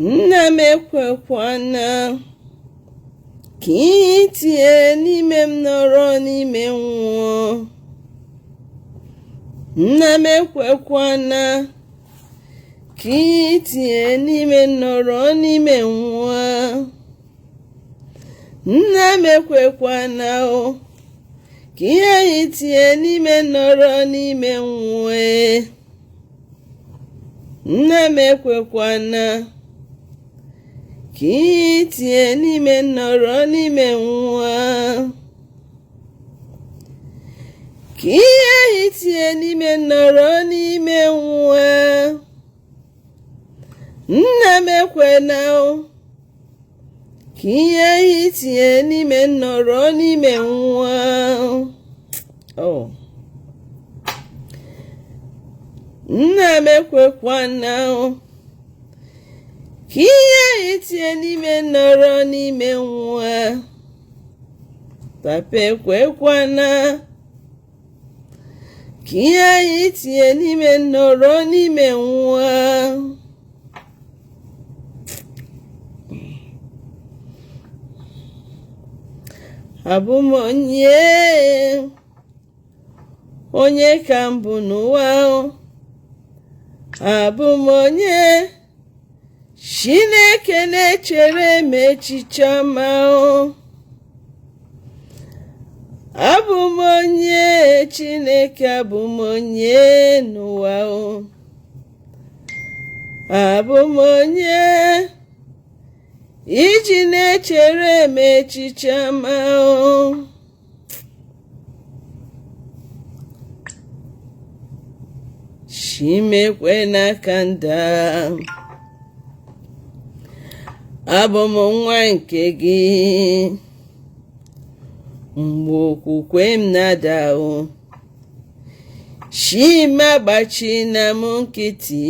nna m ekwekwana ka ihe itinye n'ime m nọrọ n'ime nwụọ. Nna m ekwekwana ka ihe itinye n'ime nọrọ n'ime nwụọ. Nna m ekwekwana ka ihe itinye n'ime nọrọ n'ime nwụọ. Nna m ekwekwana ka ihe itinye n'ime nọrọ n'ime nwụọ. Ka ihe itinye n'ime nọrọ n'ime nwụọ. Nna m ekwena ka ihe itinye n'ime nọrọ n'ime nwụọ. Nna m ekwekwana ka ihe itinye n'ime nọrọ n'ime nwụọ. Papa ekwekwana ka ihe itinye n'ime nọrọ n'ime nwụọ. Abụ m onye ka m bụ n'ụwa. Abụ m onye Chineke na-echere m echiche ọma. Abụ m onye Chineke, abụ m onye n'ụwa. Abụ m onye iji na-echere m echiche ọma. Chimekwena ka nda. Abụ m nwa nke gị mgbe okwukwe m na-ada. Chimagbachina m nkịtị.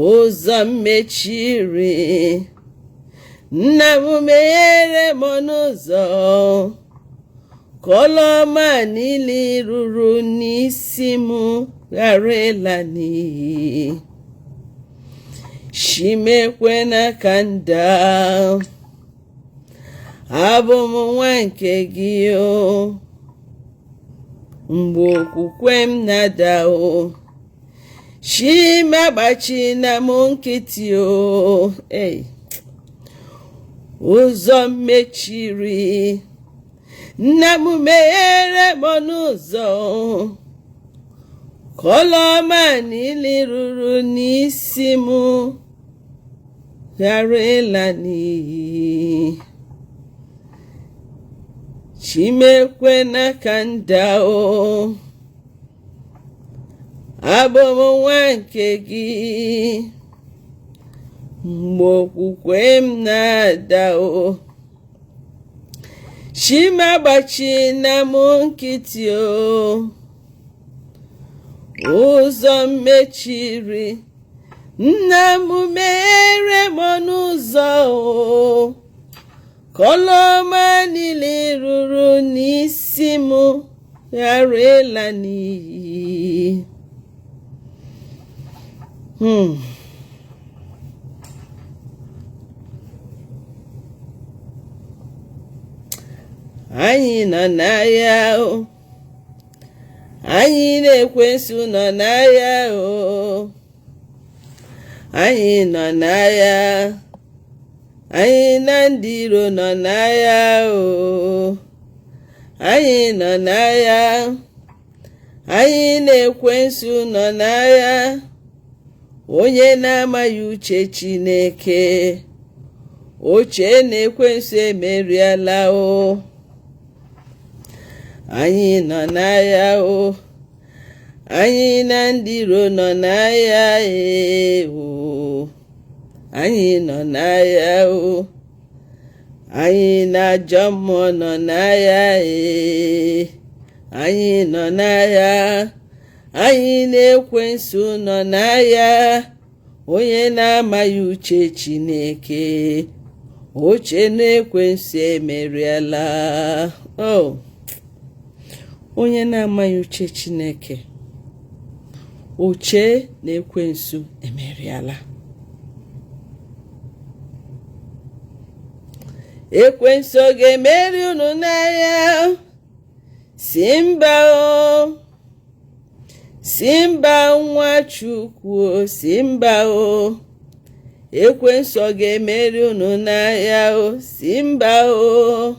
Ụzọ mmechiri, nna m meghere m ọnụ ụzọ. Kolọma niile ruru n'isi m ghara ịla n'iyi. Chimekwena ka nda. Abụ m nwa nke gị mgbe okwukwe m na-ada. Chimagbachina m nkịtị. Ụzọ mmechiri, nna m meghere m ọnụ ụzọ. Kolọma niile ruru n'isi m ghara ịla n'iyi. Chimekwena ka nda. Abụ m nwa nke gị mgbe okwukwe m na-ada. Chimagbachina m nkịtị. Ụzọ mmechiri, nna m meghere m ọnụ ụzọ. Kolọma niile ruru n'isi m ghara ịla n'iyi. Anyị nọ n'agha. Anyị na-ekwensu nọ n'agha. Anyị nọ n'agha. Anyị na ndị iro nọ n'agha. Anyị nọ n'agha. Anyị na-ekwensu nọ n'agha. Onye na-amaghị uche Chineke, oche na-ekwensu emeriela. Anyị nọ n'agha. Anyị na ndị iro nọ n'agha. Anyị nọ n'agha. Anyị na ajọ mmụọ nọ n'agha. Anyị nọ n'agha. Anyị na-ekwensu nọ n'agha. Onye na-amaghị uche Chineke, oche na-ekwensu emeriela. Onye na-amaghị uche Chineke, oche na ekwensu emeriala. ekwensu ga-emeri unu n'agha. Simba o, Simba nwa Chukwu, Simba o, ekwensu ga-emeri unu n'agha o. Simba o,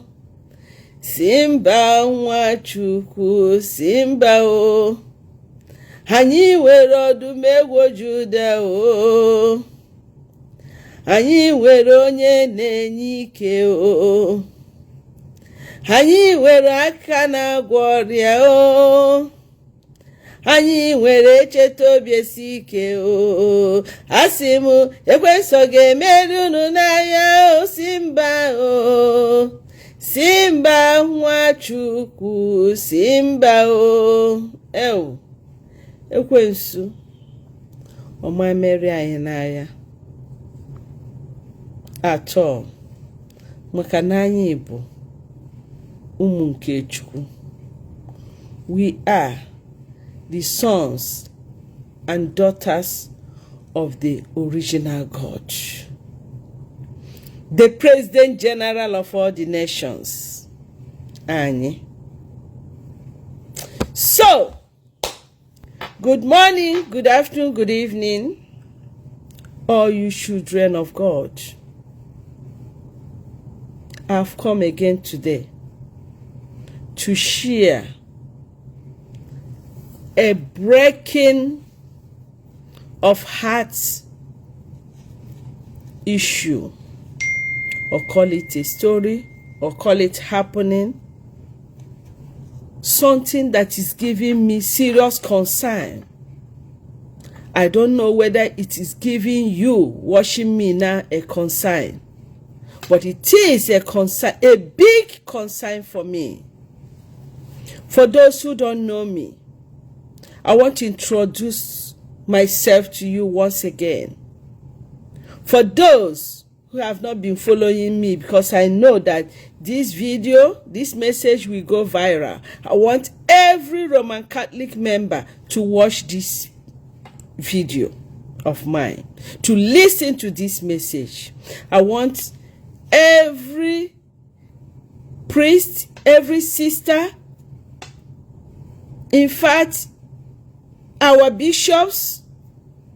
Simba nwa Chukwu, Simba o, anyị nwere ọdụm egwu Juda o, anyị nwere onye na-enye ike o, anyị nwere aka na-agwọ ọrịa o, anyị nwere echeta obi esi ike o. Asị m ekwensu ga-emeri unu n'agha o. Simba o, Simba nwa Chukwu, Simba o. Ekwensu ọma emeri anyị n'agha atọ, maka na anyị bụ ụmụ nke Chukwu. We are the sons and daughters of the original God, the President General of all the nations. Anyị. So, good morning, good afternoon, good evening, all you children of God. I've come again today to share a breaking of hearts issue, or call it a story, or call it happening, something that is giving me serious concern. I don't know whether it is giving you watching me now a concern, but it is a concern, a big concern for me. For those who don't know me, I want to introduce myself to you once again. For those who have not been following me, because I know that this video, this message will go viral, I want every Roman Catholic member to watch this video of mine, to listen to this message. I want every priest, every sister, in fact, our bishops,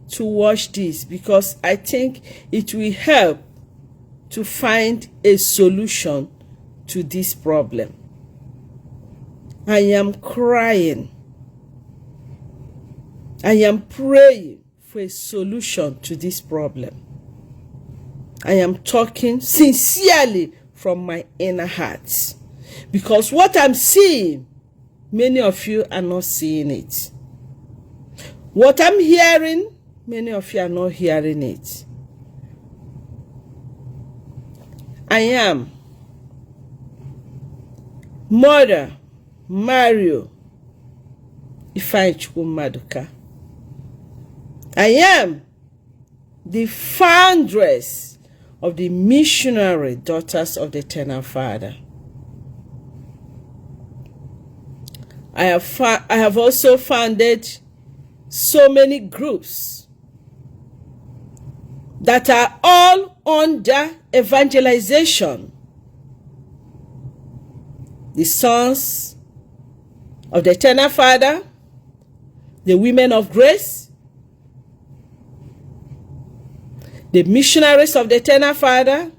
to watch this, because I think it will help to find a solution to this problem. I am crying. I am praying for a solution to this problem. I am talking sincerely from my inner heart, because what I'm seeing, many of you are not seeing it. What I'm hearing, many of you are not hearing it. I am Mother Mario Ifeanyichukwu Maduka. I am the foundress of the Missionary Daughters of the Eternal Father. I have also founded so many groups that are all under evangelization. The Sons of the Eternal Father, the Women of Grace, the Missionaries of the Eternal Father.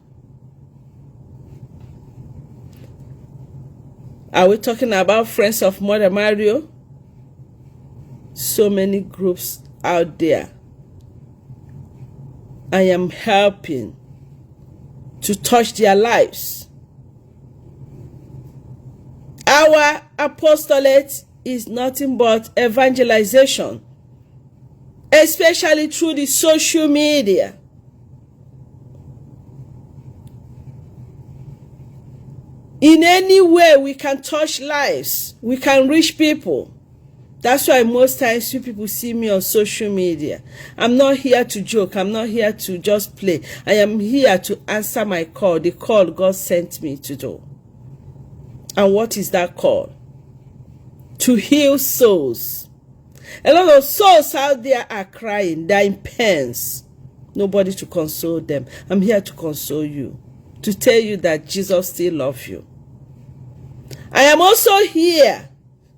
Are we talking about Friends of Mother Mario? So many groups out there. I am helping to touch their lives. Our apostolate is nothing but evangelization, especially through the social media. In any way we can touch lives, we can reach people. That's why most times you people see me on social media. I'm not here to joke. I'm not here to just play. I am here to answer my call, the call God sent me to do. And what is that call? To heal souls. A lot of souls out there are crying. They're in pains. Nobody to console them. I'm here to console you. to tell you that Jesus still loves you. I am also here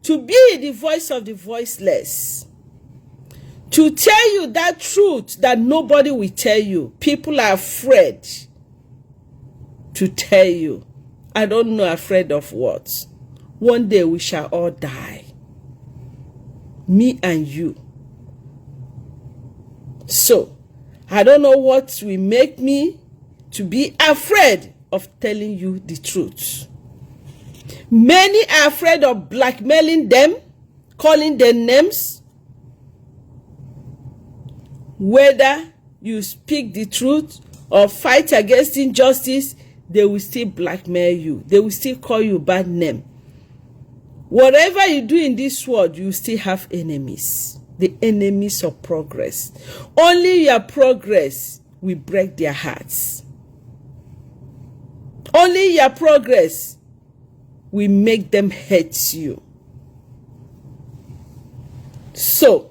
to be the voice of the voiceless, to tell you that truth that nobody will tell you. People are afraid to tell you. I don't know afraid of what. One day we shall all die. Me and you. So, I don't know what will make me to be afraid of telling you the truth. Many are afraid of blackmailing them, calling them names. Whether you speak the truth or fight against injustice, they will still blackmail you. They will still call you bad name. Whatever you do in this world, you still have enemies. The enemies of progress. Only your progress will break their hearts. Only your progress will make them hate you. So,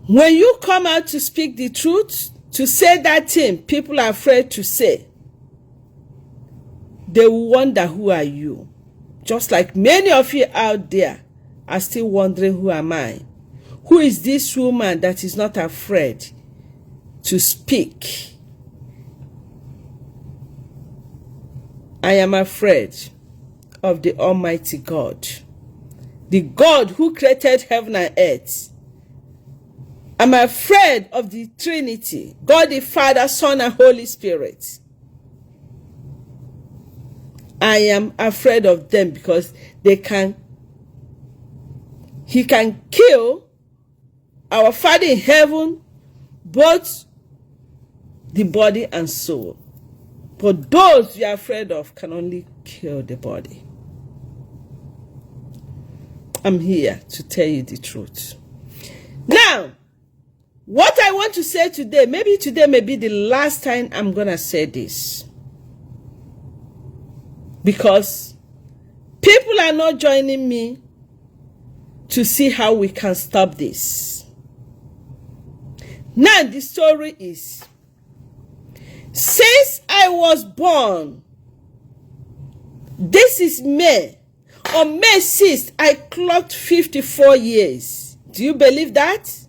when you come out to speak the truth, to say that thing people are afraid to say, they will wonder, who are you? Just like many of you out there are still wondering, who am I? Who is this woman that is not afraid to speak? I am afraid of the Almighty God, the God who created heaven and earth. I'm afraid of the Trinity, God the Father, Son, and Holy Spirit. I am afraid of them because He can kill our Father in heaven, both the body and soul. But those you are afraid of can only kill the body. I'm here to tell you the truth. Now, what I want to say today, maybe today may be the last time I'm going to say this. Because people are not joining me to see how we can stop this. Now, the story is, since I was born, this is May. On May 6th, I clocked 54 years. Do you believe that?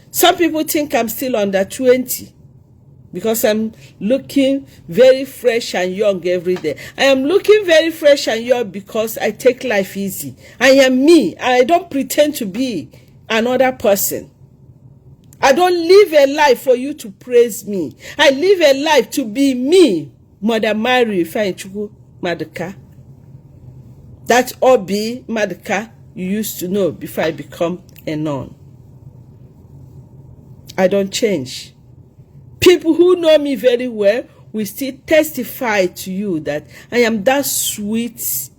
Some people think I'm still under 20 because I'm looking very fresh and young every day. I am looking very fresh and young because I take life easy. I am me. I don't pretend to be another person. I don't live a life for you to praise me. I live a life to be me. Mother Mary Ifeanyichukwu Maduka. That Obi Maduka you used to know before I become a nun. I don't change. People who know me very well will still testify to you that I am that sweet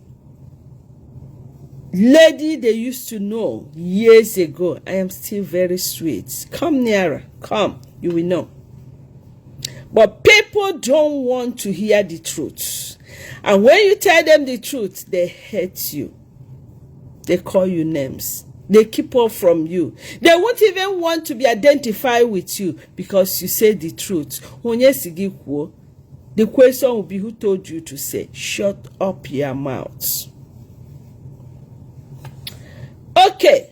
lady they used to know years ago. I am still very sweet. Come nearer. Come. You will know. But people don't want to hear the truth. And when you tell them the truth, they hate you. They call you names. They keep off from you. They won't even want to be identified with you because you say the truth. The question will be, who told you to say? Shut up your mouth. Okay.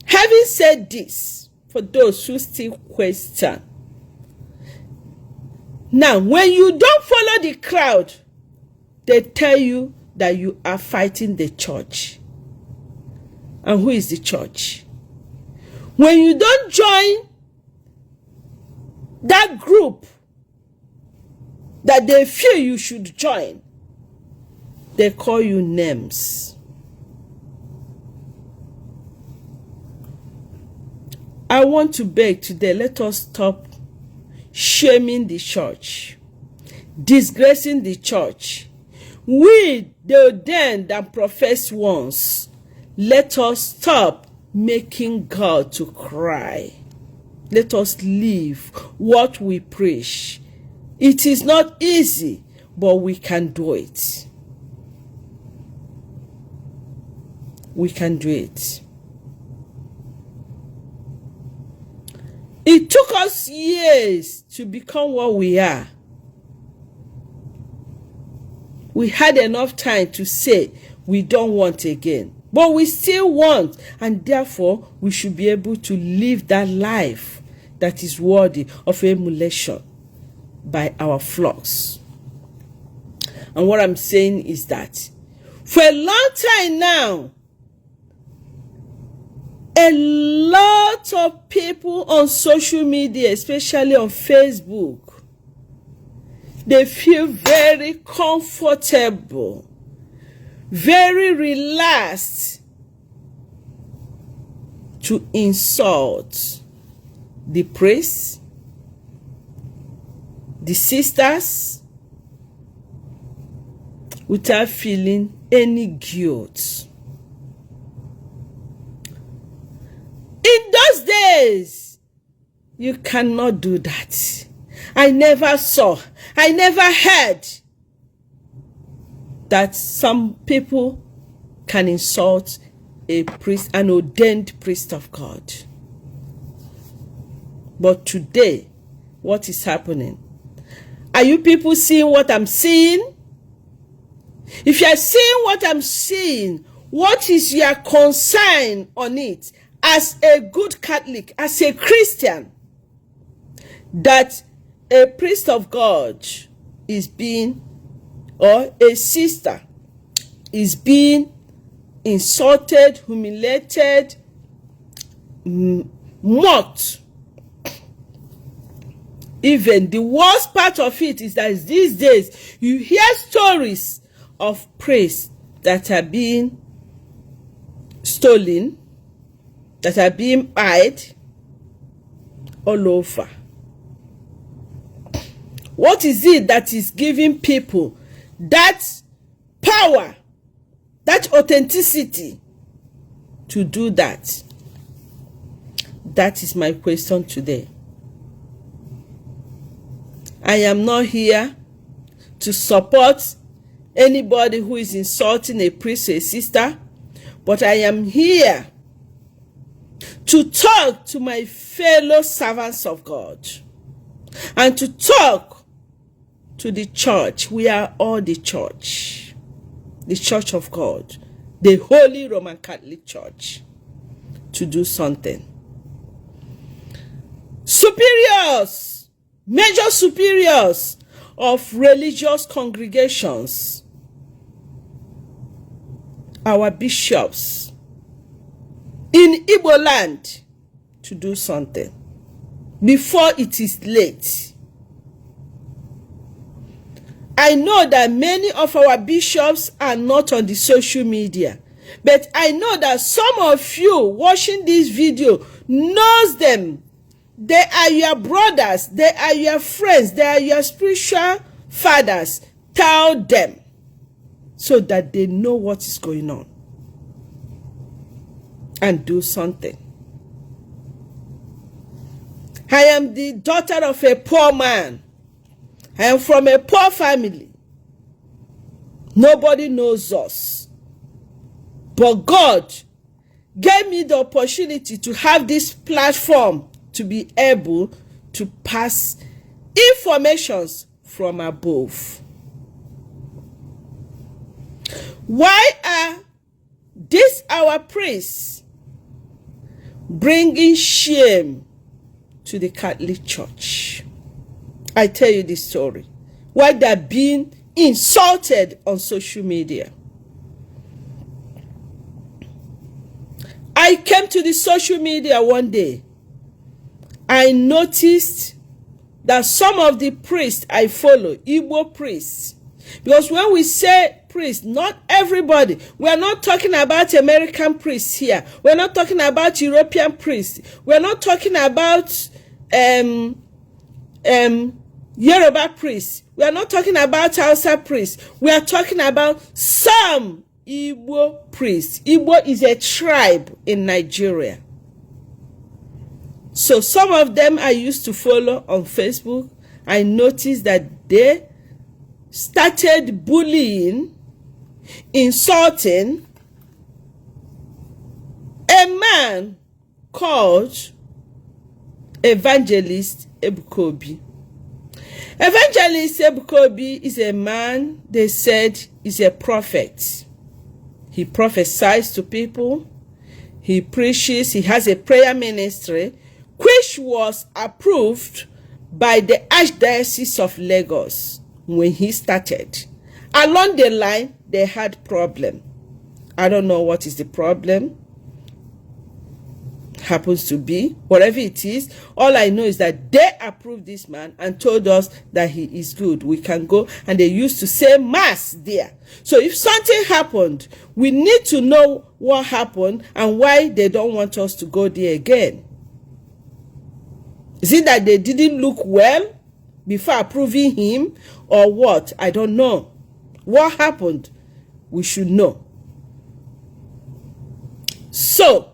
Having said this, for those who still question, now when you don't follow the crowd, they tell you that you are fighting the church. And who is the church? When you don't join that group that they feel you should join, they call you names. I want to beg today, let us stop shaming the church, disgracing the church. We, the ordained and professed ones, let us stop making God to cry. Let us live what we preach. It is not easy, but we can do it. We can do it. It took us years to become what we are. We had enough time to say we don't want again. But we still want, and therefore we should be able to live that life that is worthy of emulation by our flocks. And what I'm saying is that for a long time now, a lot of people on social media, especially on Facebook, they feel very comfortable, very relaxed to insult the priests, the sisters, without feeling any guilt. In those days, you cannot do that. I never saw, I never heard that some people can insult a priest, an ordained priest of God. But today, what is happening? Are you people seeing what I'm seeing? If you are seeing what I'm seeing, what is your concern on it as a good Catholic, as a Christian, that a priest of God is being, or a sister is being insulted, humiliated, mocked? Even the worst part of it is that these days you hear stories of priests that are being stolen, that are being pied all over. What is it that is giving people that power, that authenticity to do that? That is my question today. I am not here to support anybody who is insulting a priest or a sister, but I am here to talk to my fellow servants of God and to talk to the church. We are all the church of God, the Holy Roman Catholic Church, to do something. Superiors, major superiors of religious congregations, our bishops in Igbo land, to do something before it is late. I know that many of our bishops are not on the social media, but I know that some of you watching this video knows them. They are your brothers, they are your friends, they are your spiritual fathers. Tell them so that they know what is going on and do something. I am the daughter of a poor man. I am from a poor family. Nobody knows us. But God gave me the opportunity to have this platform to be able to pass informations from above. Why are these our priests bringing shame to the Catholic Church? I tell you this story. Why they're being insulted on social media. I came to the social media one day. I noticed that some of the priests I follow, Igbo priests, because when we say priests, not everybody, we are not talking about American priests here. We're not talking about European priests. We're not talking about Yoruba priests. We are not talking about Hausa priests. We are talking about some Igbo priests. Igbo is a tribe in Nigeria. So some of them I used to follow on Facebook. I noticed that they started bullying, insulting a man called Evangelist Ibuki. Evangelist Ibuki is a man they said is a prophet. He prophesies to people. He preaches. He has a prayer ministry which was approved by the Archdiocese of Lagos when he started. Along the line, they had problem. I don't know what is the problem. Happens to be whatever it is. All I know is that they approved this man and told us that he is good. We can go, and they used to say mass there. So if something happened, we need to know what happened and why they don't want us to go there again. Is it that they didn't look well before approving him, or what? I don't know. What happened? We should know. So,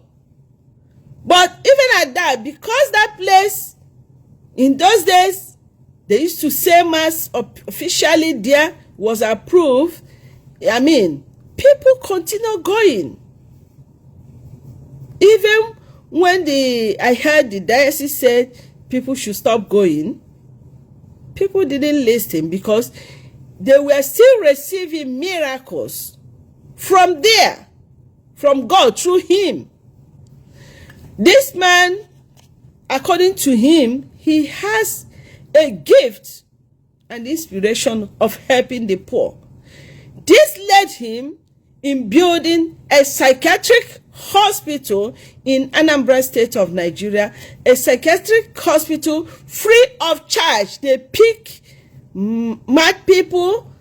but even at that, because that place, in those days, they used to say mass officially there, was approved. I mean, people continue going. Even when I heard the diocese said people should stop going, people didn't listen because they were still receiving miracles from there, from God through him. This man, according to him, he has a gift and inspiration of helping the poor. This led him in building a psychiatric hospital in Anambra State of Nigeria, a psychiatric hospital free of charge. They pick mad people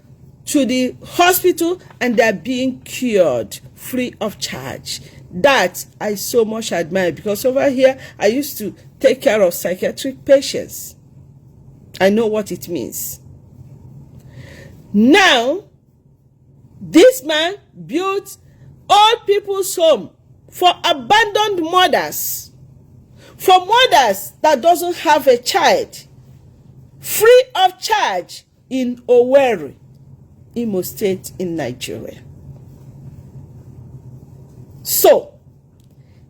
to the hospital and they're being cured free of charge. That I so much admire, because over here I used to take care of psychiatric patients. I know what it means. Now, this man built old people's home for abandoned mothers, for mothers that doesn't have a child, free of charge in Owerri, Imo State in Nigeria. So,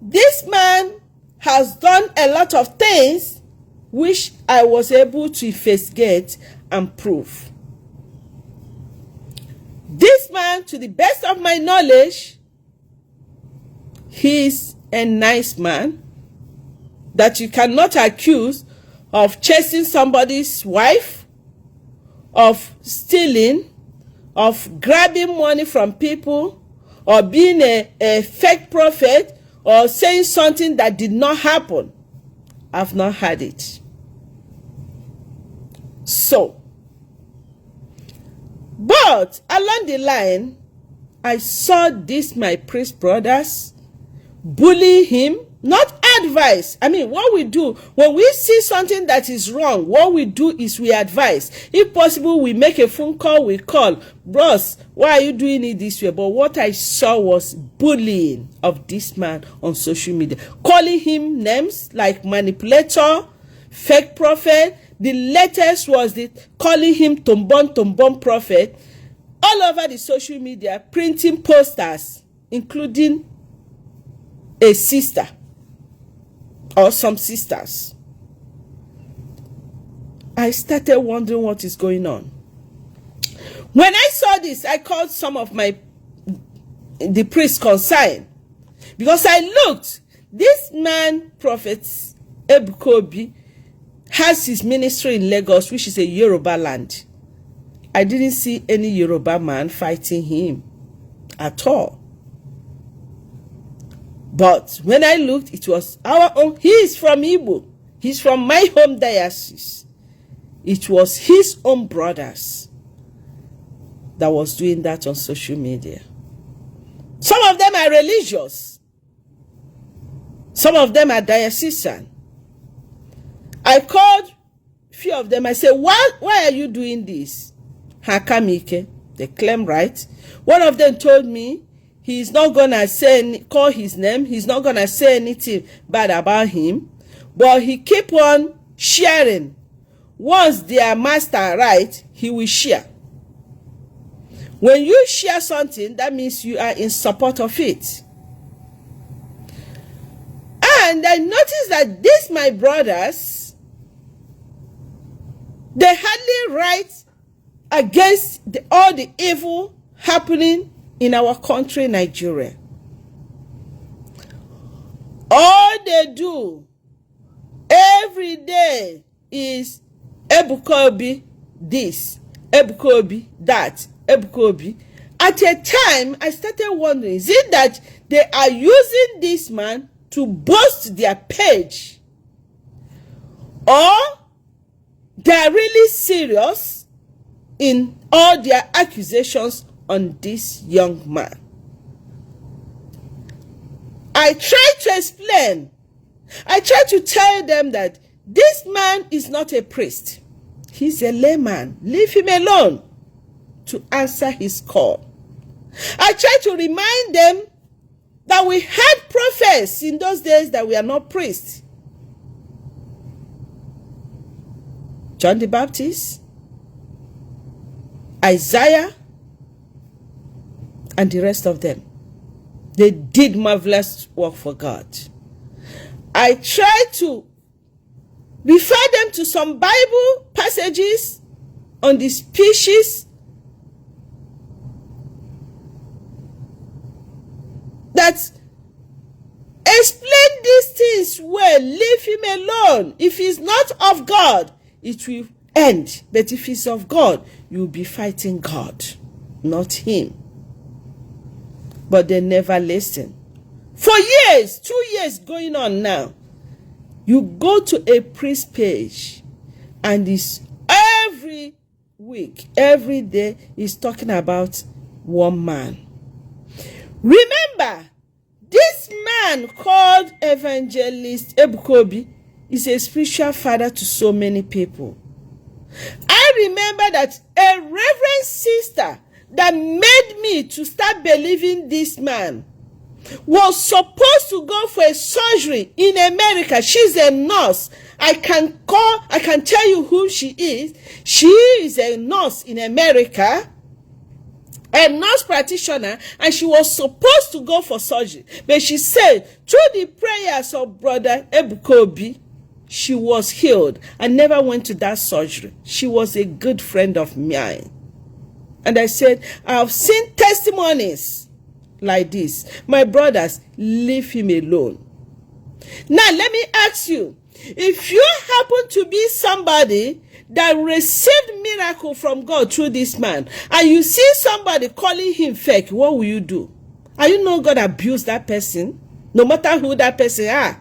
this man has done a lot of things which I was able to investigate and prove. This man, to the best of my knowledge, he's a nice man that you cannot accuse of chasing somebody's wife, of stealing, of grabbing money from people, or being a fake prophet, or saying something that did not happen. I've not had it. So, but along the line, I saw this, my priest brothers, bully him, not advise. I mean, what we do, when we see something that is wrong, what we do is we advise. If possible, we make a phone call, we call, bros, why are you doing it this way? But what I saw was bullying of this man on social media, calling him names like manipulator, fake prophet. The latest was calling him tombon prophet, all over the social media, printing posters, including a sister or some sisters. I started wondering what is going on. When I saw this, I called some of the priests concerned, because I looked. This man, Prophet Ibuki, has his ministry in Lagos, which is a Yoruba land. I didn't see any Yoruba man fighting him at all. But when I looked, it was our own. He is from Igbo. He's from my home diocese. It was his own brothers that was doing that on social media. Some of them are religious. Some of them are diocesan. I called a few of them. I said, why are you doing this? Hakamike, they claim right. One of them told me he's not going to call his name. He's not going to say anything bad about him. But he keep on sharing. Once their master right, he will share. When you share something, that means you are in support of it. And I noticed that these, my brothers, they hardly write against all the evil happening in our country, Nigeria. All they do every day is Ebuki this, Ebuki that, Ebuki. At a time, I started wondering, is it that they are using this man to boost their page? Or they are really serious in all their accusations on this young man? I tried to explain. I tried to tell them that this man is not a priest. He's a layman. Leave him alone to answer his call. I tried to remind them that we had prophets in those days that we are not priests. John the Baptist, Isaiah, and the rest of them. They did marvelous work for God. I tried to refer them to some Bible passages on the species that explain these things well. Leave him alone. If he's not of God, it will end. But if he's of God, you'll be fighting God, not him. But they never listen. For years, 2 years going on now, you go to a priest page and it's every week, every day, is talking about one man. Remember, this man called Evangelist Ibuki is a spiritual father to so many people. I remember that a reverend sister that made me to start believing this man was supposed to go for a surgery in America. She's a nurse. I can tell you who she is. She is a nurse in America, a nurse practitioner, and she was supposed to go for surgery. But she said, through the prayers of Brother Ibuki, she was healed and never went to that surgery. She was a good friend of mine. And I said, I've seen testimonies like this. My brothers, leave him alone. Now, let me ask you, if you happen to be somebody that received miracle from God through this man, and you see somebody calling him fake, what will you do? Are you not going to abuse that person, no matter who that person is?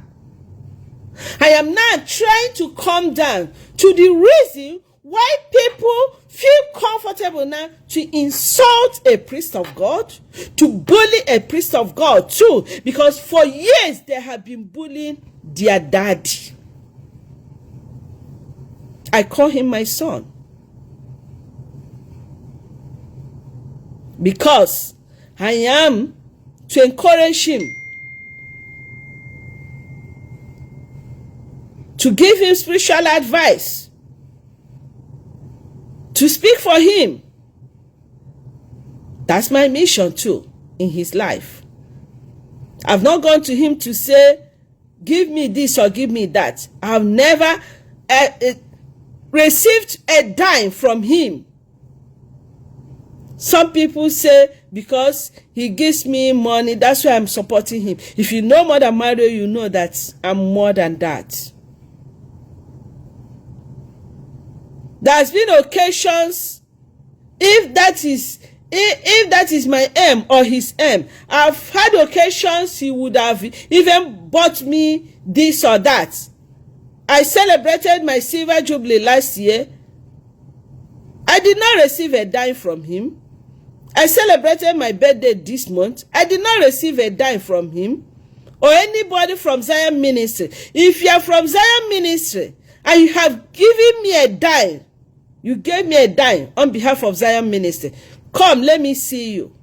I am now trying to come down to the reason why people feel comfortable now to insult a priest of God, to bully a priest of God too, because for years they have been bullying their daddy. I call him my son because I am to encourage him, to give him spiritual advice, to speak for him. That's my mission too in his life. I've not gone to him to say, give me this or give me that. I've never received a dime from him. Some people say, because he gives me money, that's why I'm supporting him. If you know more than Mario, you know that I'm more than that. There's been occasions, if that is my aim or his aim, I've had occasions he would have even bought me this or that. I celebrated my silver jubilee last year. I did not receive a dime from him. I celebrated my birthday this month. I did not receive a dime from him or anybody from Zion Ministry. If you are from Zion Ministry and you have given me a dime, you gave me a dime on behalf of Zion Ministry, come, let me see you.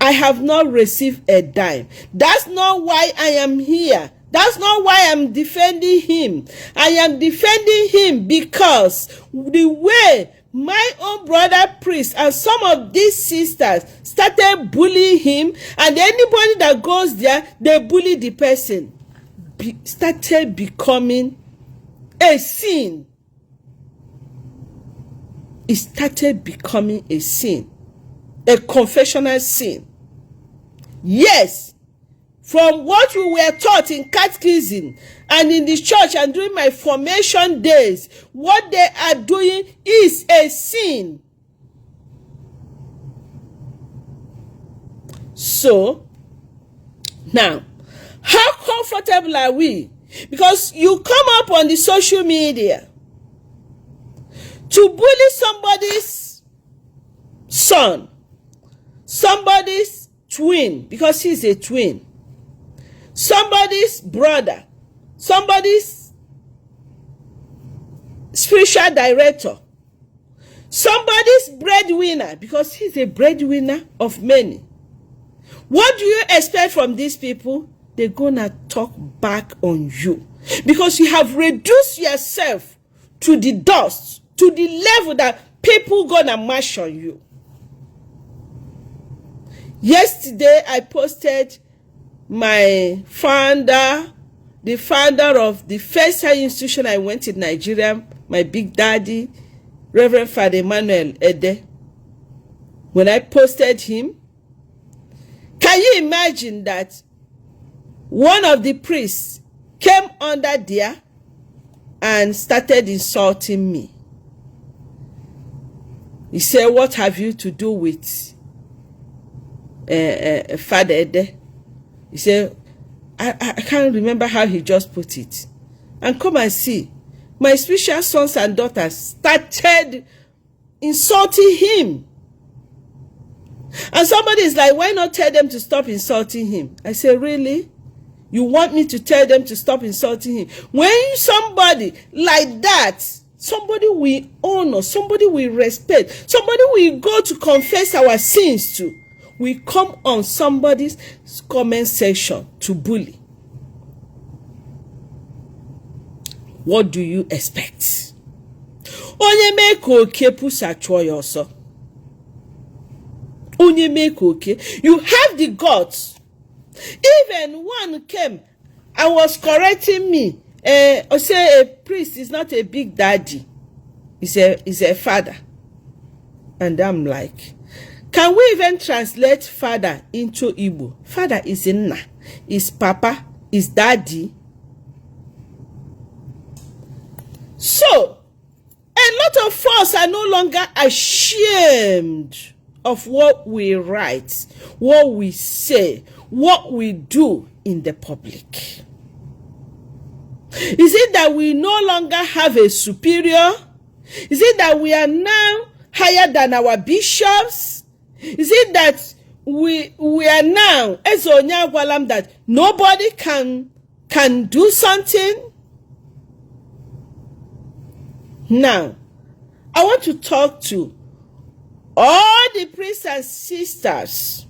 I have not received a dime. That's not why I am here. That's not why I'm defending him. I am defending him because the way my own brother priest and some of these sisters started bullying him, and anybody that goes there, they bully the person, started becoming a sin. It started becoming a sin, a confessional sin. Yes, from what we were taught in catechism and in the church and during my formation days, what they are doing is a sin. So, now, how comfortable are we? Because you come up on the social media to bully somebody's son, somebody's twin, because he's a twin, somebody's brother, somebody's spiritual director, somebody's breadwinner, because he's a breadwinner of many. What do you expect from these people? They're gonna talk back on you because you have reduced yourself to the dust, to the level that people gonna mash on you. Yesterday, I posted my founder, the founder of the first higher institution I went in Nigeria, my big daddy, Reverend Father Emmanuel Ede. When I posted him, can you imagine that one of the priests came under there and started insulting me? He said, what have you to do with Father Ede? He said, I can't remember how he just put it. And come and see, my spiritual sons and daughters started insulting him. And somebody is like, why not tell them to stop insulting him? I say, really? You want me to tell them to stop insulting him? When somebody like that, somebody we honor, somebody we respect, somebody we go to confess our sins to, we come on somebody's comment section to bully. What do you expect? Onye make okay pusa choyoso. Onye make okay. You have the guts. Even one came and was correcting me. Or say a priest is not a big daddy. He's a father. And I'm like, can we even translate father into Igbo? Father is nna, is papa, is daddy. So, a lot of us are no longer ashamed of what we write, what we say, what we do in the public. Is it that we no longer have a superior? Is it that we are now higher than our bishops? Is it that we are now that nobody can do something? Now, I want to talk to all the priests and sisters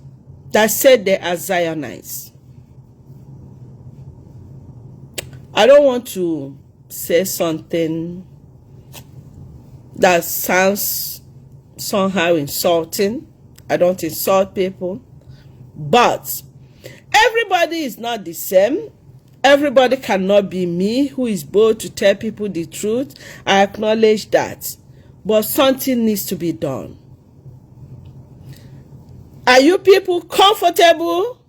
that said they are Zionites. I don't want to say something that sounds somehow insulting. I don't insult people. But everybody is not the same. Everybody cannot be me, who is bold to tell people the truth. I acknowledge that. But something needs to be done. Are you people comfortable?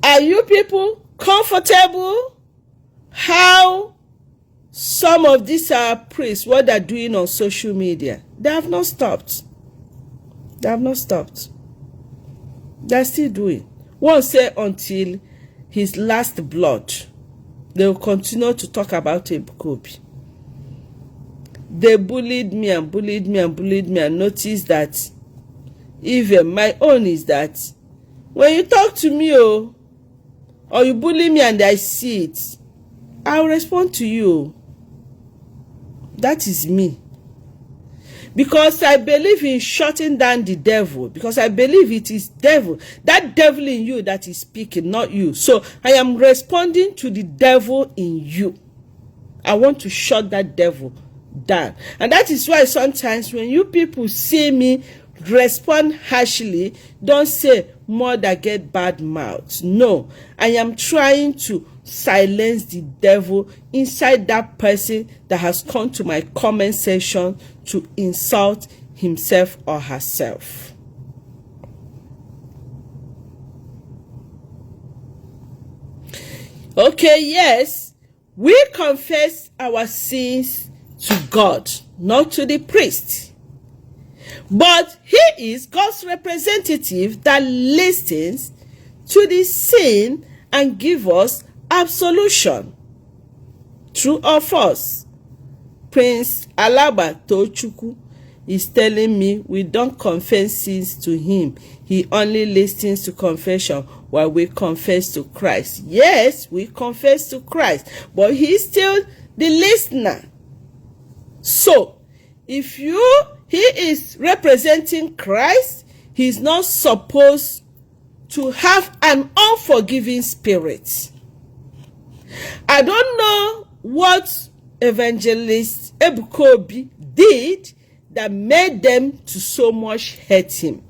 Are you people comfortable how some of these priests, what they're doing on social media? They have not stopped. They have not stopped. They're still doing. One say until his last blood, they will continue to talk about Ebuki. They bullied me and bullied me and bullied me, and noticed that even my own is that when you talk to me or you bully me and I see it, I'll respond to you. That is me. Because I believe in shutting down the devil. Because I believe it is devil. That devil in you that is speaking, not you. So I am responding to the devil in you. I want to shut that devil down. And that is why sometimes when you people see me respond harshly, don't say more that get bad mouths. No, I am trying to silence the devil inside that person that has come to my comment section to insult himself or herself. Okay, yes, we confess our sins to God, not to the priest. But he is God's representative that listens to the sin and gives us absolution. True or false? Prince Alaba Tochukwu is telling me we don't confess sins to him. He only listens to confession while we confess to Christ. Yes, we confess to Christ, but he's still the listener. So, if he is representing Christ, he's not supposed to have an unforgiving spirit. I don't know what Evangelist Ibuki did that made them to so much hate him.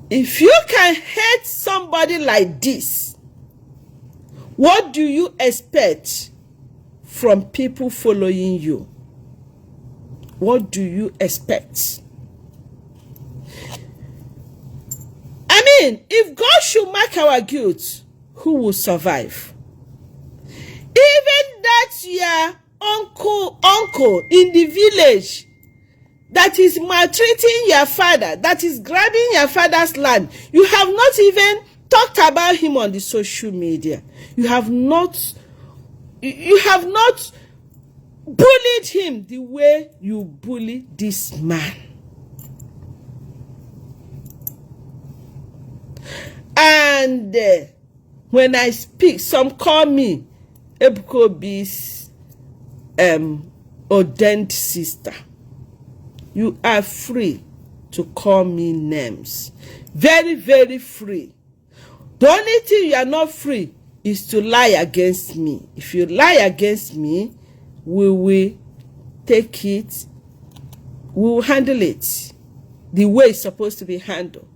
If you can hate somebody like this, what do you expect from people following you? What do you expect? I mean, if God should mark our guilt, who will survive? Even that your uncle in the village that is maltreating your father, that is grabbing your father's land, you have not even talked about him on the social media. You have not bullied him the way you bully this man. And when I speak, some call me Ebukobi's ordained sister. You are free to call me names. Very, very free. The only thing you are not free is to lie against me. If you lie against me, we will take it, we will handle it the way it's supposed to be handled.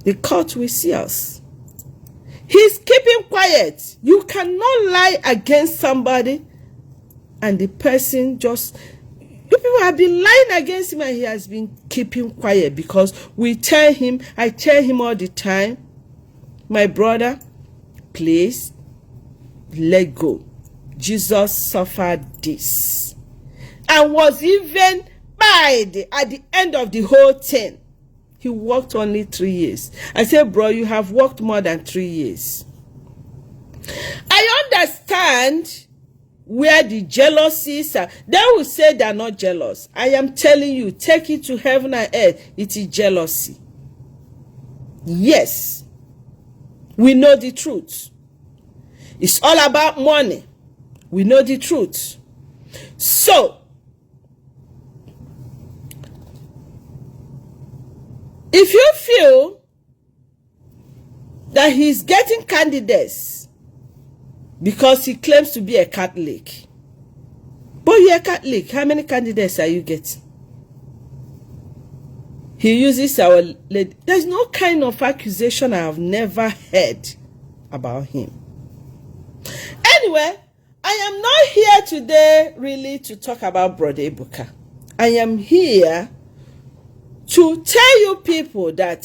The court will see us. He's keeping quiet. You cannot lie against somebody and the person just... You people have been lying against him and he has been keeping quiet because I tell him all the time, my brother, please let go. Jesus suffered this and was even bad at the end of the whole thing. He worked only 3 years. I said, bro, you have worked more than 3 years. I understand where the jealousies are. They will say they are not jealous. I am telling you, take it to heaven and earth. It is jealousy. Yes. We know the truth. It's all about money. We know the truth. So, if you feel that he's getting candidates because he claims to be a Catholic, but you're a Catholic, how many candidates are you getting? He uses Our Lady. There's no kind of accusation I have never heard about him. Anyway, I am not here today really to talk about Brother Ibuki. I am here to tell you people that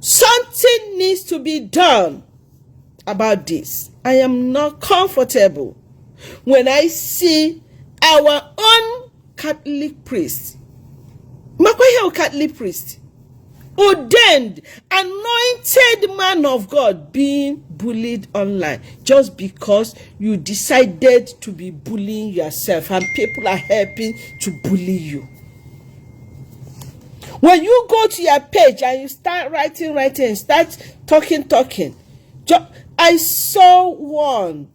something needs to be done about this. I am not comfortable when I see our own Catholic priest, Catholic priest, ordained, anointed man of God being bullied online just because you decided to be bullying yourself and people are helping to bully you. When you go to your page and you start writing, start talking, I saw one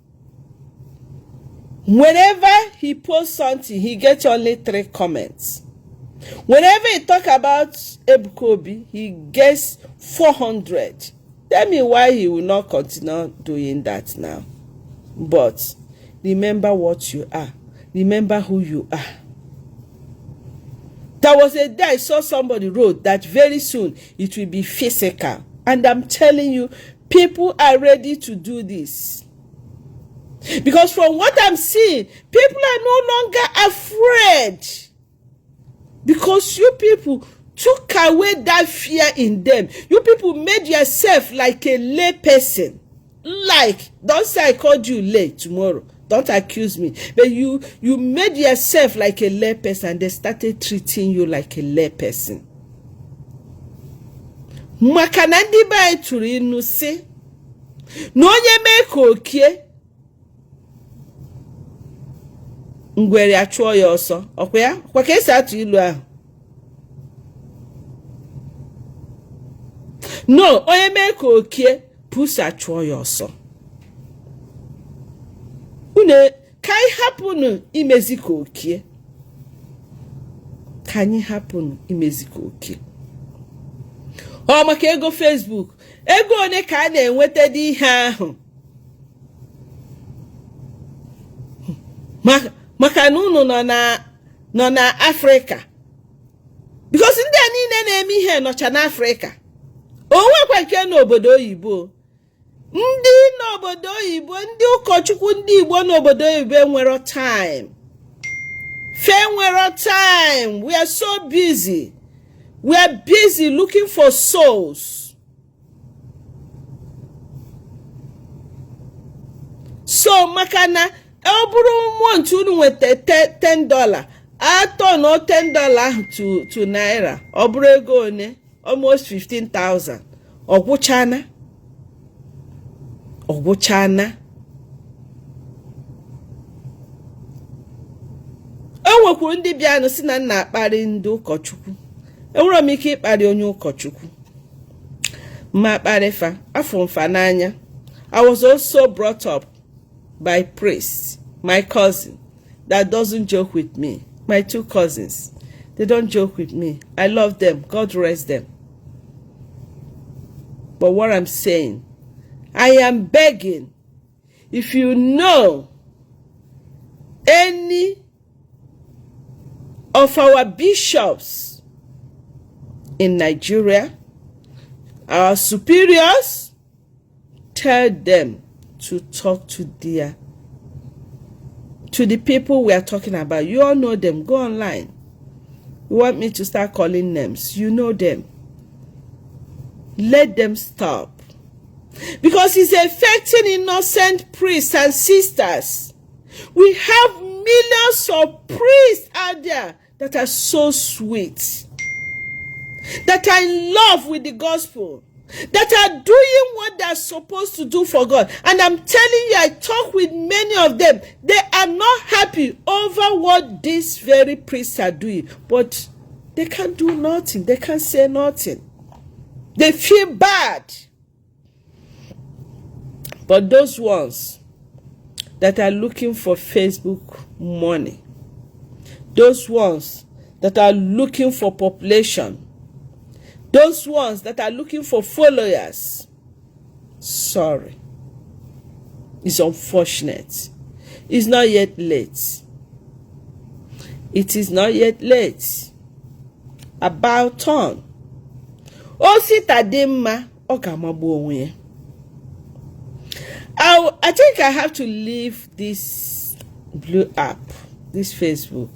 Whenever he posts something, he gets only 3 comments. Whenever he talk about Ebuki, he gets 400. Tell me why he will not continue doing that now. But remember what you are. Remember who you are. There was a day I saw somebody wrote that very soon it will be physical. And I'm telling you, people are ready to do this. Because from what I'm seeing, people are no longer afraid. Because you people took away that fear in them. You people made yourself like a lay person. Like, don't say I called you lay tomorrow. Don't accuse me. But you made yourself like a lay person and they started treating you like a lay person. Makanandi ba eturi inu si. No nye me kokie. Ngwere achụọ ya ọsọ. Ọkwa ya? Kwa ka esi atụ ilu ahụ? No, onye mee ka okie pusi achụọ ya ọsọ. Une ka anyị hapụnụ imezi ka okie. Ka anyị hapụnụ imezi ka okie. Ọ maka ego Facebook. Ego one ka a na-enweta dị ihe ahụ. Maka na unu nọ na Africa. Because ndị a niile na-eme ihe nọcha na Africa. Onwekwa nke n'obodo oyibo. Ndị n'obodo oyibo, ndị ụkọchukwu ndị Igbo n'obodo oyibo enwero time. Enwero time. We are so busy. We are busy looking for souls. So makana Eburu want to with $10. I turn no $10 to naira. Obrego ne almost 15,000. Ogwuchana. Enwekwuru ndị bịa si na nna akparị ndị ụkọchukwu. Enwere m ike ịkparị onye ụkọchukwu. Ma akparị fa, afọ mfa n'anya. I was also brought up by priests, my cousin, that doesn't joke with me. My 2 cousins, they don't joke with me. I love them. God rest them. But what I'm saying, I am begging, if you know any of our bishops in Nigeria, our superiors, tell them to talk to the people we are talking about. You all know them. Go online. You want me to start calling names? You know them. Let them stop. Because it's affecting innocent priests and sisters. We have millions of priests out there that are so sweet, that are in love with the gospel, that are doing what they're supposed to do for God. And I'm telling you, I talk with many of them. They are not happy over what these very priests are doing. But they can't do nothing. They can't say nothing. They feel bad. But those ones that are looking for Facebook money, those ones that are looking for population, those ones that are looking for followers, sorry. It's unfortunate. It's not yet late. It is not yet late. About turn. I think I have to leave this blue app, this Facebook,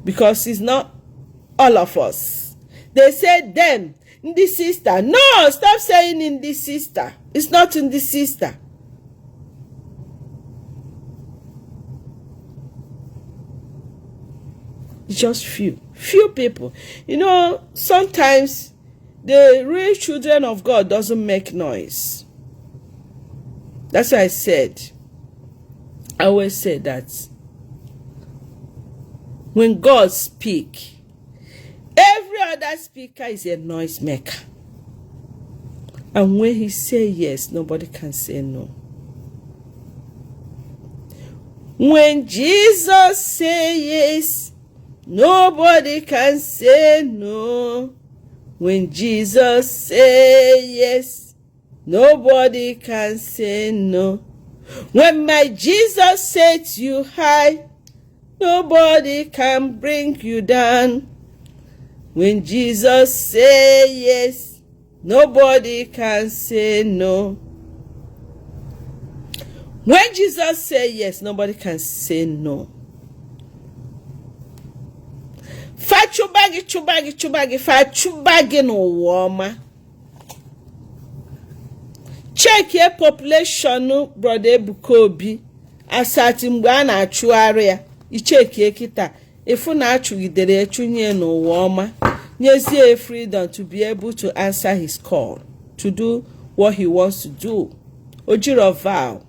because it's not all of us. They say them, in the sister. No, stop saying in the sister. It's not in the sister. It's just few people. You know, sometimes the real children of God doesn't make noise. That's why I always say that when God speaks, every other speaker is a noise maker. And when he says yes, nobody can say no. When Jesus say yes, nobody can say no. When Jesus say yes, nobody can say no. When my Jesus sets you high, nobody can bring you down. When Jesus say yes, nobody can say no. When Jesus say yes, nobody can say no. Fa chubagi no woma. Check your population, brother Ebuki. Asati mgbe na achuari ya. I check ye kita. Ifu na achugidere chunye no woma. Nyezie freedom to be able to answer his call, to do what he wants to do. Ojiro vow.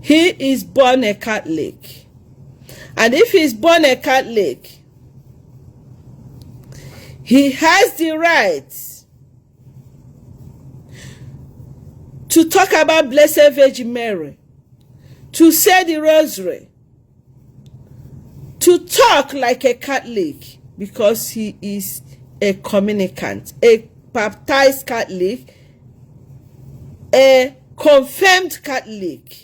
He is born a Catholic. And if he is born a Catholic, he has the right to talk about Blessed Virgin Mary, to say the rosary, to talk like a Catholic, because he is a communicant, a baptized Catholic, a confirmed Catholic.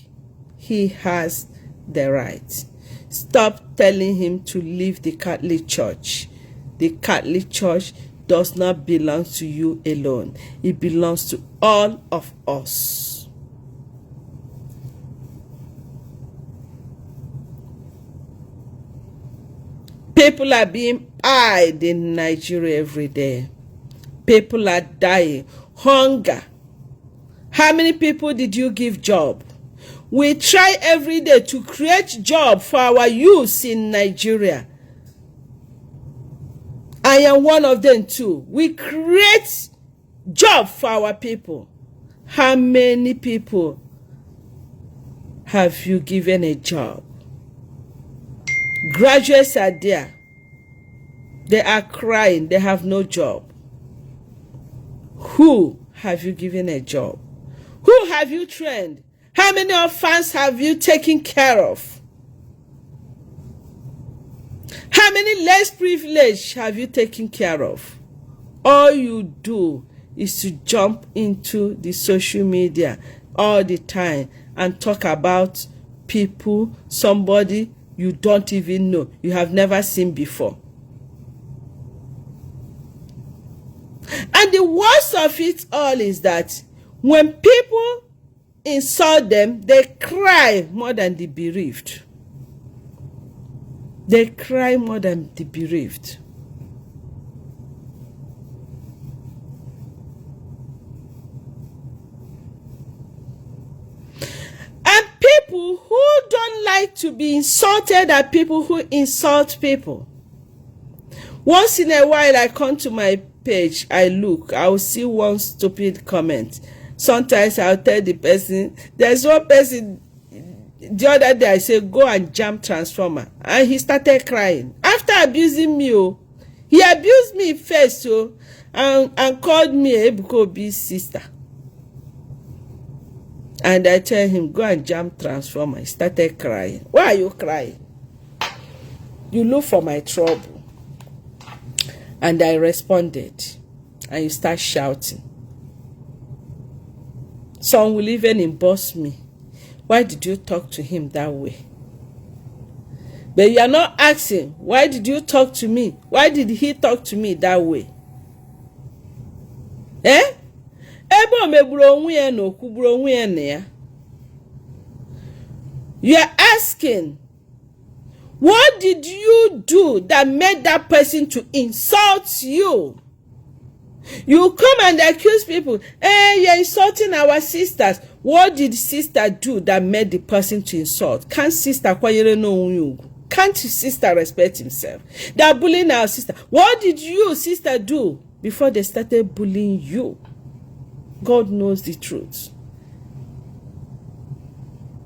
He has the right. Stop telling him to leave the Catholic Church. The Catholic Church does not belong to you alone. It belongs to all of us. People are being eyed in Nigeria every day. People are dying. Hunger. How many people did you give job? We try every day to create job for our youth in Nigeria. I am one of them too. We create job for our people. How many people have you given a job? Graduates are there. They are crying. They have no job. Who have you given a job? Who have you trained? How many orphans have you taken care of? How many less privileged have you taken care of? All you do is to jump into the social media all the time and talk about people, somebody you don't even know, you have never seen before. And the worst of it all is that when people insult them, they cry more than the bereaved. They cry more than the bereaved. And people who don't like to be insulted are people who insult people. Once in a while, I come to my page, I look, I will see one stupid comment. Sometimes I'll tell the person, there's one person, the other day I said, go and jam transformer. And he started crying. After abusing me, he abused me first, and called me a Ebuki sister. And I tell him, go and jam transformer. He started crying. Why are you crying? You look for my trouble. And I responded. And you start shouting. Some will even emboss me. Why did you talk to him that way? But you are not asking, why did you talk to me? Why did he talk to me that way? Eh? You are asking, what did you do that made that person to insult you? You come and accuse people, you're insulting our sisters. What did sister do that made the person to insult? Can't sister Can't sister respect himself? They are bullying our sister. What did you, sister, do before they started bullying you? God knows the truth.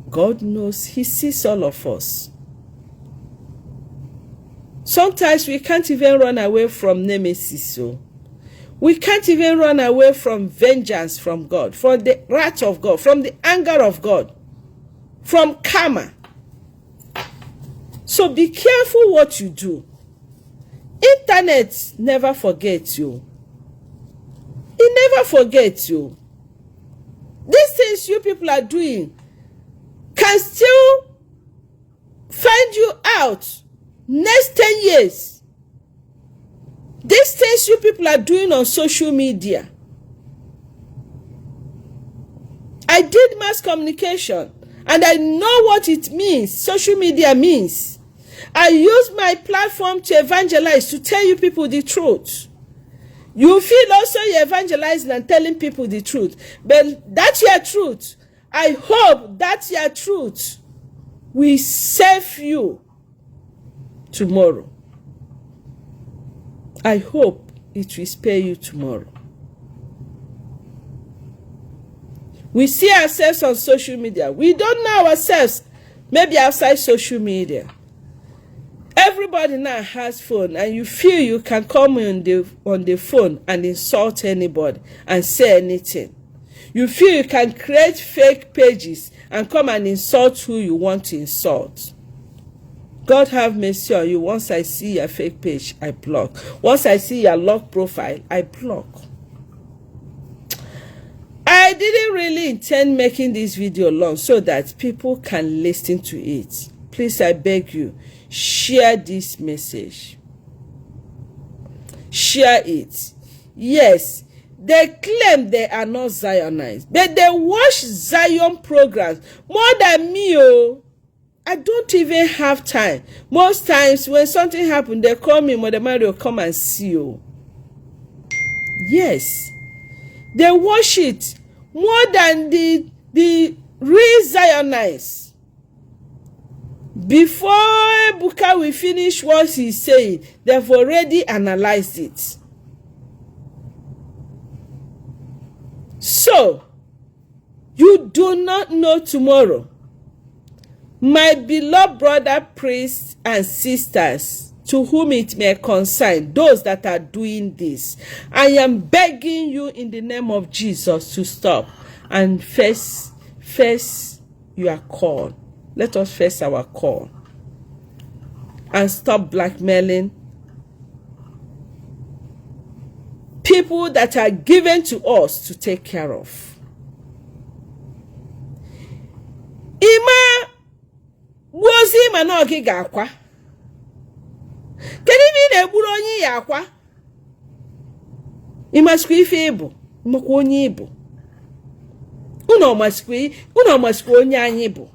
God knows. He sees all of us. Sometimes we can't even run away from nemesis. So we can't even run away from vengeance from God, from the wrath of God, from the anger of God, from karma. So be careful what you do. Internet never forgets you. It never forgets you. These things you people are doing can still find you out next 10 years. These things you people are doing on social media. I did mass communication and I know what it means, social media means. I use my platform to evangelize, to tell you people the truth. You feel also you're evangelizing and telling people the truth. But that's your truth. I hope that's your truth will save you tomorrow. I hope it will spare you tomorrow. We see ourselves on social media. We don't know ourselves maybe outside social media. Everybody now has phone, and you feel you can come on the phone and insult anybody and say anything. You feel you can create fake pages and come and insult who you want to insult. God have mercy on you. Once I see your fake page, I block. Once I see your locked profile, I block. I didn't really intend making this video long so that people can listen to it. Please, I beg you, share this message. Share it. Yes, they claim they are not Zionites, but they watch Zion programs more than me. Oh, I don't even have time. Most times when something happens, they call me, Mother Mario, come and see you. Yes, they watch it more than the real Zionites. Before Ebuka will finish what he's saying, they've already analyzed it. So, you do not know tomorrow. My beloved brother, priests and sisters, to whom it may concern, those that are doing this, I am begging you in the name of Jesus to stop and face your call. Let us face our call and stop blackmailing people that are given to us to take care of. Ima wozi manogi gakwa. Kedi mi neburu onyi yakwa. Ima skwifi ibu, imokwo onyi ibu. Uno maskwi onyi anyi ibu.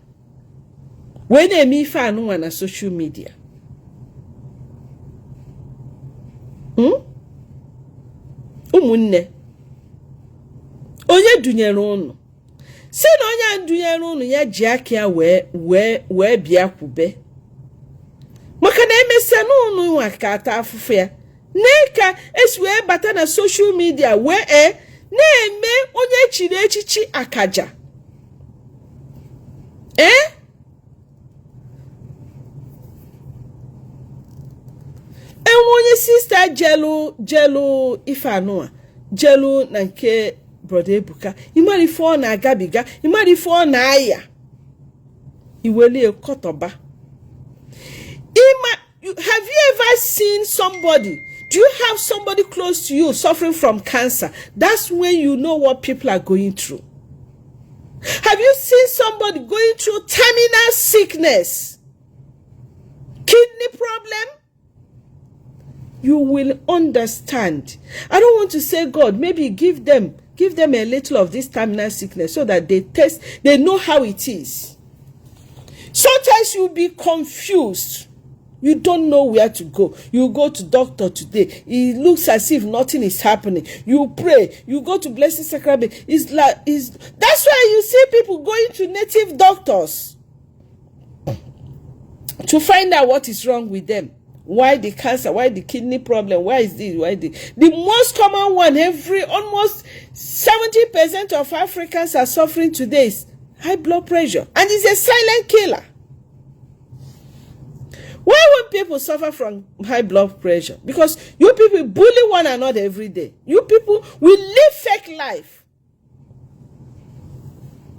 When a me fan on social media. Umunne. Onye dunyere unu. Si na onye dunyere unu ya ji aka we bia kwube. Maka na emese na unu nwa ka ata afufu ya. Neka esi we bata na social media we na-eme onye chiri echichi akaja. Onye sister jelu Ifanua, jelu na nke brother Ebuka. Imari fo na agabiga, imari fo na aya. Iwele kotoba. Have you ever seen somebody? Do you have somebody close to you suffering from cancer? That's when you know what people are going through. Have you seen somebody going through terminal sickness? Kidney problem? You will understand. I don't want to say God, maybe give them a little of this terminal sickness so that they know how it is. Sometimes you'll be confused. You don't know where to go. You go to doctor today. It looks as if nothing is happening. You pray. You go to Blessed Sacrament. That's why you see people going to native doctors to find out what is wrong with them. Why the cancer? Why the kidney problem? Why is this? Why the most common one? Almost 70% of Africans are suffering today is high blood pressure, and it's a silent killer. Why when people suffer from high blood pressure because you people bully one another every day. You people will live fake life.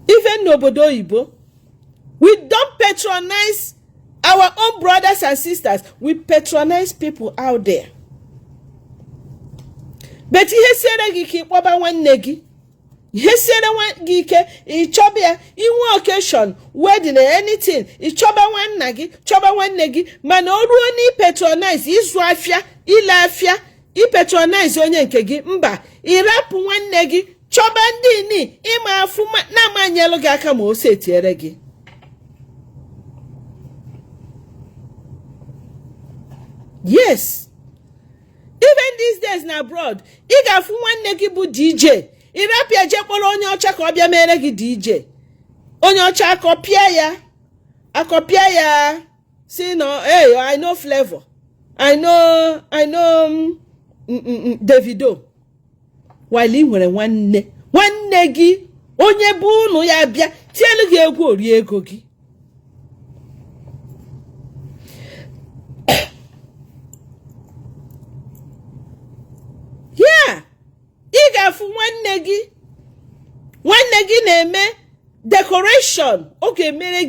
Even Nobodo Ibo, we don't patronize our own brothers and sisters. We patronize people out there. But he said he keep over one negi. He said one geek, he chobia, in one occasion, wedding anything, he choba one nagi, choba one negi, man ni patronize, his wifia, he lafia, he patronize onye nkegi, mba, he rap one negi, choba ndini, ima fuma, na manyelo gaka mo se tieregi. Yes. Even these days na abroad, he got one negi bu DJ. Irapia jekporo onye ocha ka obia mere gi DJ. Onye ocha akopia ya. See no, hey, I know Flavor. I know Davido. While he nwere nwanne gi onye bu unu ya bia tielu gi egwu ori ego gi. Yeah. Igafu nwanne gị na-eme decoration oge mere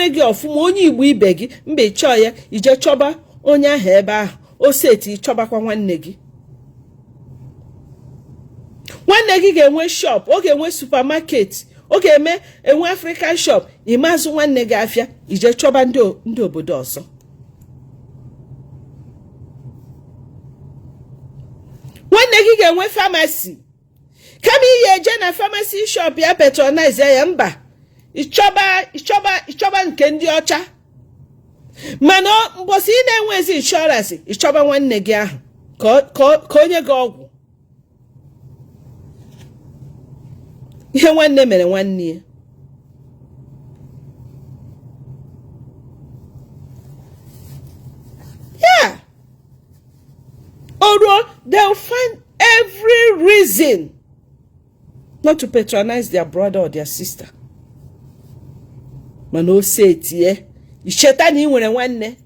gị ọfụma onye Igbo ibe gị mbe chọọ ya ije chọba onye ahụ ebe ahụ o seti chọbakwa nwanne gị ga-enwe shop oge enwe supermarket oge enwe African shop imazụ nwanne gị afịa ije chọba ndị obodo ọzọ. Nwanne gị ga-enwe pharmacy. Kama ihe eje na pharmacy shop ya patronize ya mba. Ichoba nke ndị ọcha. Mana mbosi ị na-enwezi insurance, ichoba nwanne gị ahụ ka onye gị ọgwụ. Ihe nwanne mere nwanne ya. Yeah. Or they'll find every reason not to patronize their brother or their sister. Man, no say it here. You shetani nwere nwanne.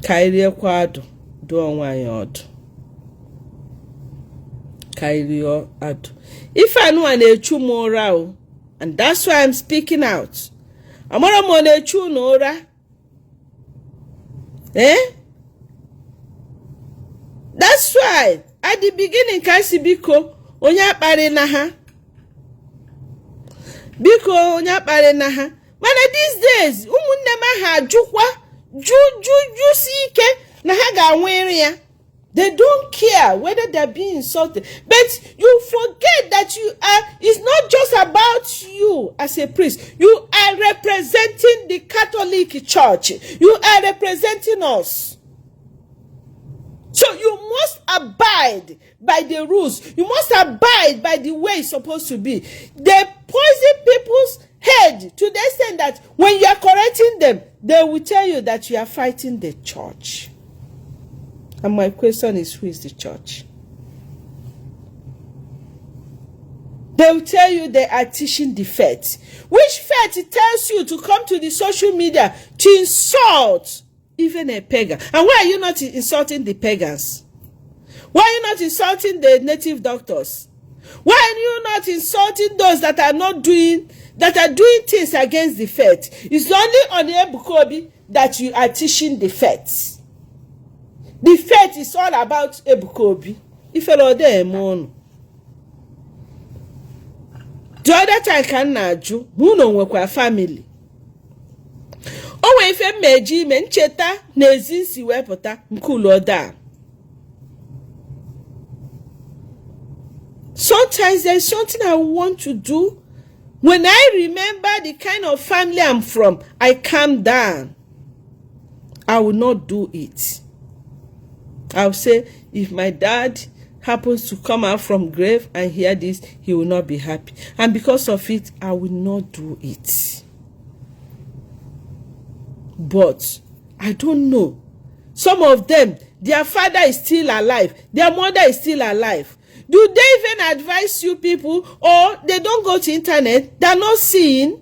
Kairi kwado do onwanye odu. Kairi adu. If I know an echu mora, and that's why I'm speaking out. Amara mo na echu n'ụra. That's why at the beginning kasi biko onye akpari na ha. Biko onye akpari na ha. Mana these days umunne ma ha jukwa ju si ike na ha ga-anwere ya. They don't care whether they're being insulted. But you forget that it's not just about you as a priest. You are representing the Catholic Church. You are representing us. So you must abide by the rules. You must abide by the way it's supposed to be. They poison people's head to the extent that when you are correcting them, they will tell you that you are fighting the church. And my question is, who is the church? They will tell you they are teaching the faith. Which faith tells you to come to the social media to insult even a pagan? And why are you not insulting the pagans? Why are you not insulting the native doctors? Why are you not insulting those that are doing things against the faith? It's only on the Ebukobi that you are teaching the faith. The faith is all about Ebukobi. If you know them, the other time can naju, muno nwekwa family. Owe ife meji me ncheta n'ezi si wepụta mkulo da. Sometimes there's something I want to do. When I remember the kind of family I'm from, I calm down. I will not do it. I'll say, if my dad happens to come out from grave and hear this, he will not be happy. And because of it, I will not do it. But I don't know. Some of them, their father is still alive. Their mother is still alive. Do they even advise you people, or they don't go to internet? They're not seeing.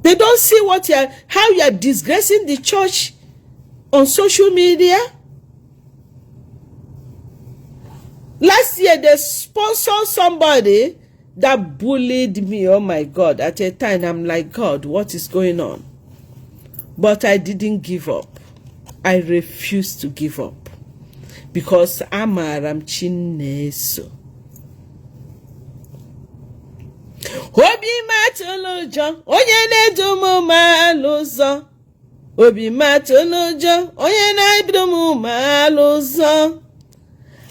They don't see how you are disgracing the church on social media. Last year, they sponsored somebody that bullied me. Oh my God. At a time, I'm like, God, what is going on? But I didn't give up. I refused to give up. Because amaram Chineso. Obi matolojo, onye na-edumu malụzọ. Obi matolojo, onye na-edumu malụzọ.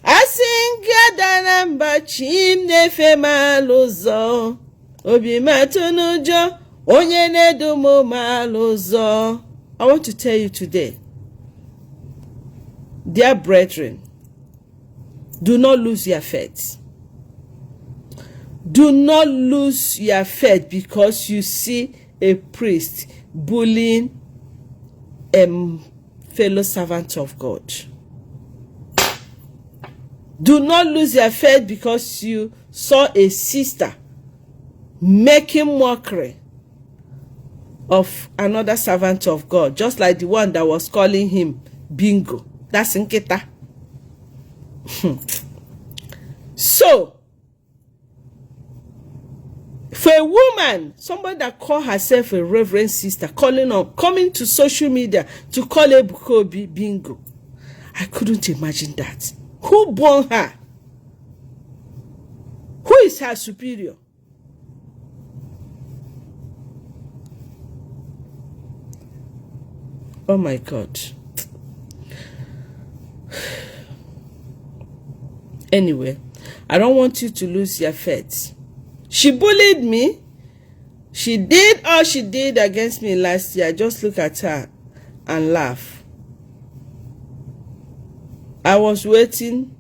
Asingada mba chim nefe malụzọ. Obi matolojo, onye na-edumu malụzọ. I want to tell you today, dear brethren, do not lose your faith. Do not lose your faith because you see a priest bullying a fellow servant of God. Do not lose your faith because you saw a sister making mockery of another servant of God, just like the one that was calling him Bingo. That's Nketa. So, for a woman, somebody that call herself a reverend sister, coming to social media to call Ebuki Bingo, I couldn't imagine that. Who born her? Who is her superior? Oh my God. Anyway, I don't want you to lose your faith. She bullied me. She did all she did against me last year. I just look at her and laugh. I was waiting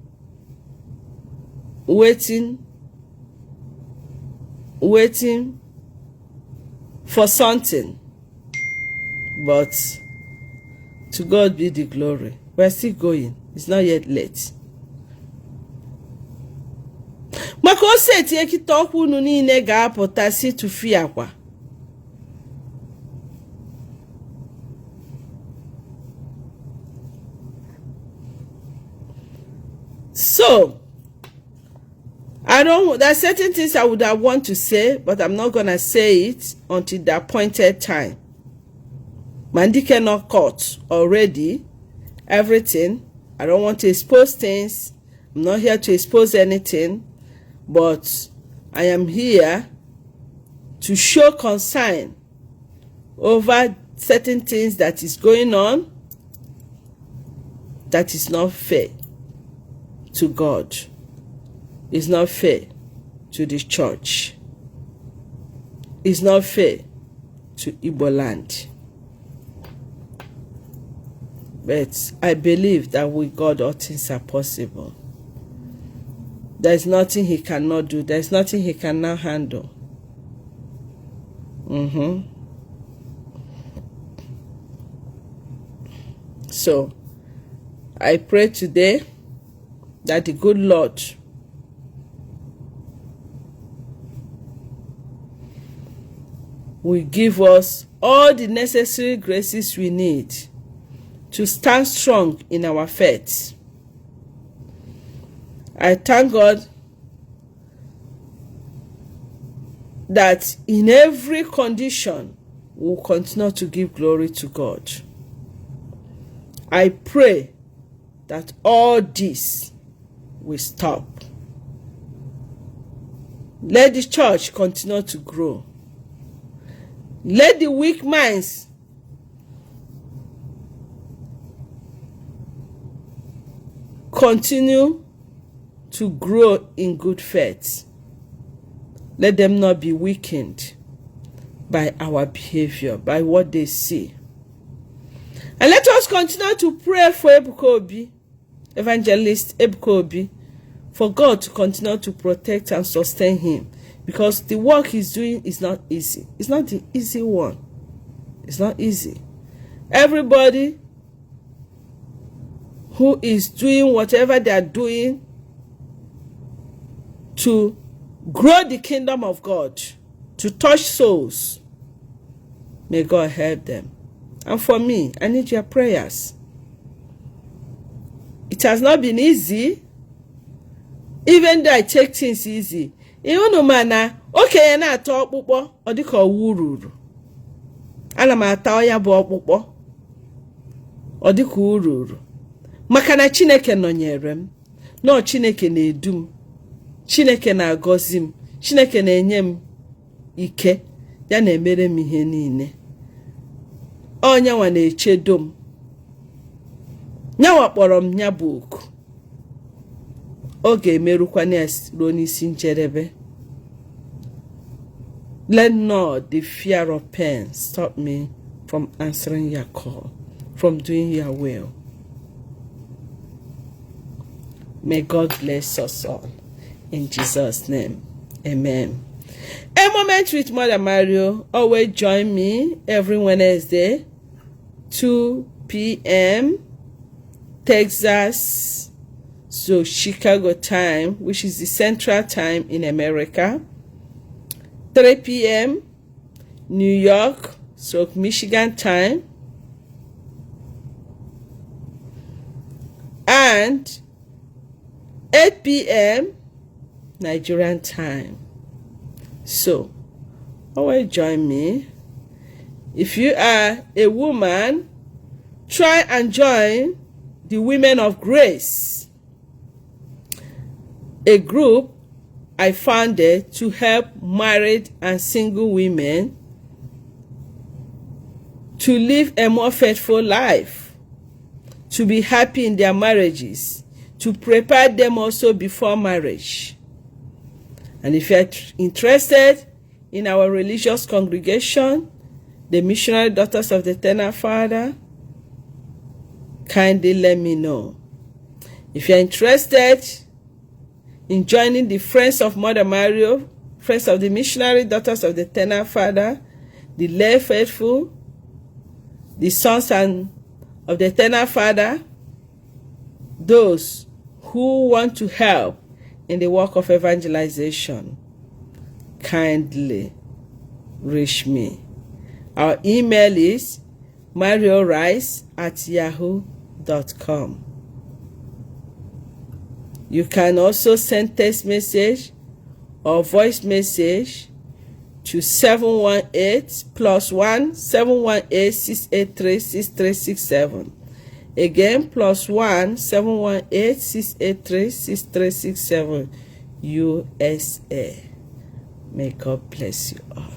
for something. But to God be the glory. We're still going. It's not yet late. Maka ose tie kita okwu unu niile ga-apụta si tufi akwa. So, there are certain things I would have want to say, but I'm not going to say it until the appointed time. Mandike not caught already. Everything. I don't want to expose things. I'm not here to expose anything. But I am here to show concern over certain things that is going on that is not fair to God. It's not fair to the church. It's not fair to Igbo land. But I believe that with God all things are possible. There is nothing he cannot do. There is nothing he cannot handle. So, I pray today that the good Lord will give us all the necessary graces we need to stand strong in our faith. I thank God that in every condition we will continue to give glory to God. I pray that all this will stop. Let the church continue to grow. Let the weak minds continue to grow in good faith. Let them not be weakened by our behavior, by what they see. And let us continue to pray for Ebuki, Evangelist Ibuki, for God to continue to protect and sustain him, because the work he's doing is not easy. It's not the easy one. It's not easy. Everybody who is doing whatever they are doing to grow the kingdom of God, to touch souls. May God help them. And for me, I need your prayers. It has not been easy, even though I take things easy. Even no mana, okay, na ato okpukpo, ọ dịka owu ruru. Ana m ata ya bụ okpukpo, ọ dịka ururu. Maka na Chineke nọnyere m, no Chineke na-edu m, Chineke na-agọzi m, Chineke na-enye m ike, ya na-emere m ihe niile. Onyanwa na-echedo m, nyawa kpọrọ m nya bụ oku. Ọ ga-emerukwana ya ruo n'isi njedebe. Let not the fear of pain stop me from answering your call, from doing your will. May God bless us all. In Jesus' name, amen. A Moment with Mother Mario. Always join me every Wednesday, 2 p.m. Texas, so Chicago time, which is the Central Time in America. 3 p.m. New York, so Michigan time. And 8 p.m. Nigerian time. So, always join me. If you are a woman, try and join the Women of Grace, a group I founded to help married and single women to live a more faithful life, to be happy in their marriages, to prepare them also before marriage. And if you are interested in our religious congregation, the Missionary Daughters of the Eternal Father, kindly let me know. If you are interested in joining the Friends of Mother Mario, Friends of the Missionary Daughters of the Eternal Father, the lay faithful, the sons and of the Eternal Father, those who want to help in the work of evangelization, kindly reach me. Our email is mariorice@yahoo.com. You can also send text message or voice message to 718+1 718 683 6367. Again, +1 718 683 6367, USA. May God bless you all.